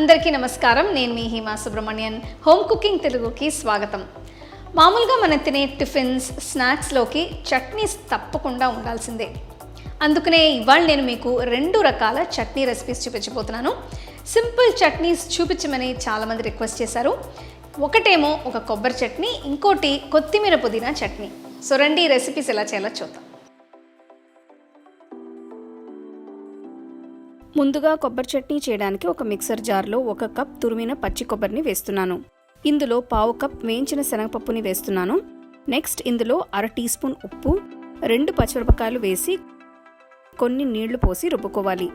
అందరికీ నమస్కారం. నేను మీ హిమా సుబ్రహ్మణ్యన్. హోమ్ కుకింగ్ తెలుగుకి స్వాగతం. మామూలుగా మనం తినే టిఫిన్స్, స్నాక్స్లోకి చట్నీస్ తప్పకుండా ఉండాల్సిందే. అందుకనే ఇవాళ నేను మీకు 2 రకాల చట్నీ రెసిపీస్ చూపించబోతున్నాను. సింపుల్ చట్నీస్ చూపించమని చాలామంది రిక్వెస్ట్ చేశారు. ఒకటేమో ఒక కొబ్బరి చట్నీ, ఇంకోటి కొత్తిమీర పుదీనా చట్నీ. సో రండి రెసిపీస్ ఎలా చేయాలో చూద్దాం. ముందుగా కొబ్బరి చట్నీ చేయడానికి ఒక మిక్సర్ జార్లో 1 కప్ తురిమిన పచ్చి కొబ్బరిని వేస్తున్నాను. ఇందులో 1/2 కప్ వేయించిన శనగపప్పుని వేస్తున్నాను. నెక్స్ట్ ఇందులో 1/2 టీ స్పూన్ ఉప్పు, 2 పచ్చిమిరపకాయలు వేసి కొన్ని నీళ్లు పోసి రుబ్బుకోవాలి.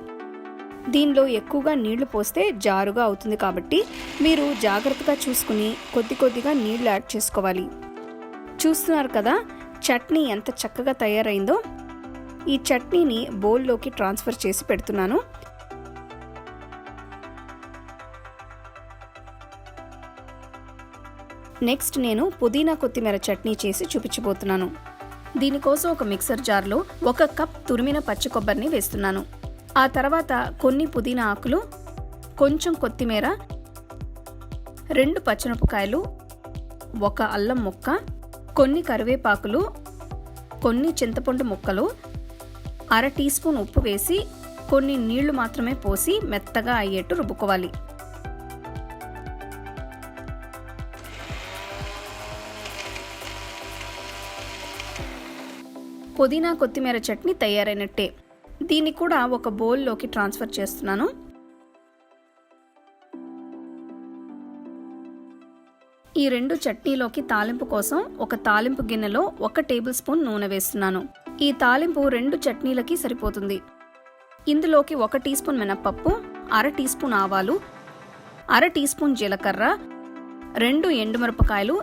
దీనిలో ఎక్కువగా నీళ్లు పోస్తే జారుగా అవుతుంది కాబట్టి మీరు జాగ్రత్తగా చూసుకుని కొద్దిగా నీళ్లు యాడ్ చేసుకోవాలి. చూస్తున్నారు కదా చట్నీ ఎంత చక్కగా తయారైందో. ఈ చట్నీని బౌల్లోకి ట్రాన్స్ఫర్ చేసి పెడుతున్నాను. నెక్స్ట్ నేను పుదీనా కొత్తిమీర చట్నీ చేసి చూపించబోతున్నాను. దీనికోసం ఒక మిక్సర్ జార్లో 1 కప్ తురిమిన పచ్చి కొబ్బరిని వేస్తున్నాను. ఆ తర్వాత కొన్ని పుదీనా ఆకులు, కొంచెం కొత్తిమీర, 2 పచ్చిమిరపకాయలు, 1 అల్లం ముక్క, కొన్ని కరివేపాకులు, కొన్ని చింతపండు ముక్కలు, 1/2 టీ స్పూన్ ఉప్పు వేసి కొన్ని నీళ్లు మాత్రమే పోసి మెత్తగా అయ్యేట్టు రుబ్బుకోవాలి. పుదీనా కొత్తిమీర చట్నీ తయారైనట్టే. దీన్ని కూడా ఒక బౌల్లోకి ట్రాన్స్ఫర్ చేస్తున్నాను. ఈ 2 చట్నీలోకి తాలింపు కోసం ఒక తాలింపు గిన్నెలో 1 టేబుల్ స్పూన్ నూనె వేస్తున్నాను. ఈ తాలింపు 2 చట్నీలకి సరిపోతుంది. ఇందులోకి 1 టీ స్పూన్ మినప్పప్పు, 1/2 టీ స్పూన్ ఆవాలు, 1/2 టీ స్పూన్ జీలకర్ర, 2 ఎండుమిరపకాయలు,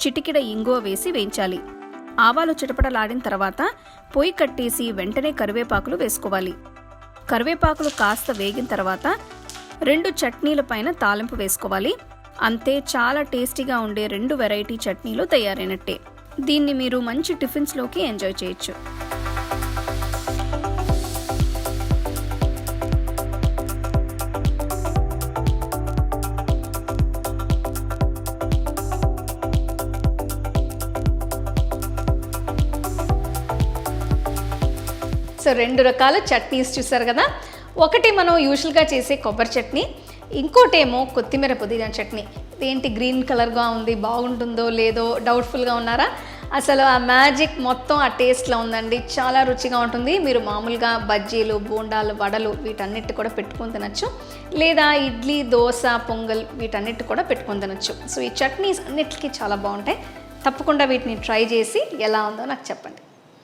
చిటికెడ ఇంగువ వేసి వేయించాలి. ఆవాలు చిటపటలాడిన తర్వాత పొయ్యి కట్టేసి వెంటనే కరివేపాకులు వేసుకోవాలి. కరివేపాకులు కాస్త వేగిన తర్వాత 2 చట్నీల పైన తాలింపు వేసుకోవాలి. అంతే, చాలా టేస్టీగా ఉండే 2 వెరైటీ చట్నీలు తయారైనట్టే. దీన్ని మీరు మంచి టిఫిన్స్లోకి ఎంజాయ్ చేయొచ్చు. సో 2 రకాల చట్నీస్ చూసారు కదా. ఒకటి మనం యూజువల్గా చేసే కొబ్బరి చట్నీ, ఇంకోటేమో కొత్తిమీర పుదీనా చట్నీ. ఏంటి గ్రీన్ కలర్గా ఉంది, బాగుంటుందో లేదో డౌట్ఫుల్గా ఉన్నారా? అసలు ఆ మ్యాజిక్ మొత్తం ఆ టేస్ట్లో ఉందండి. చాలా రుచిగా ఉంటుంది. మీరు మామూలుగా బజ్జీలు, బోండాలు, వడలు వీటన్నిటి కూడా పెట్టుకొని తినచ్చు. లేదా ఇడ్లీ, దోశ, పొంగల్ వీటన్నిటి కూడా పెట్టుకొని తినచ్చు. సో ఈ చట్నీస్ అన్నిటికీ చాలా బాగుంటాయి. తప్పకుండా వీటిని ట్రై చేసి ఎలా ఉందో నాకు చెప్పండి.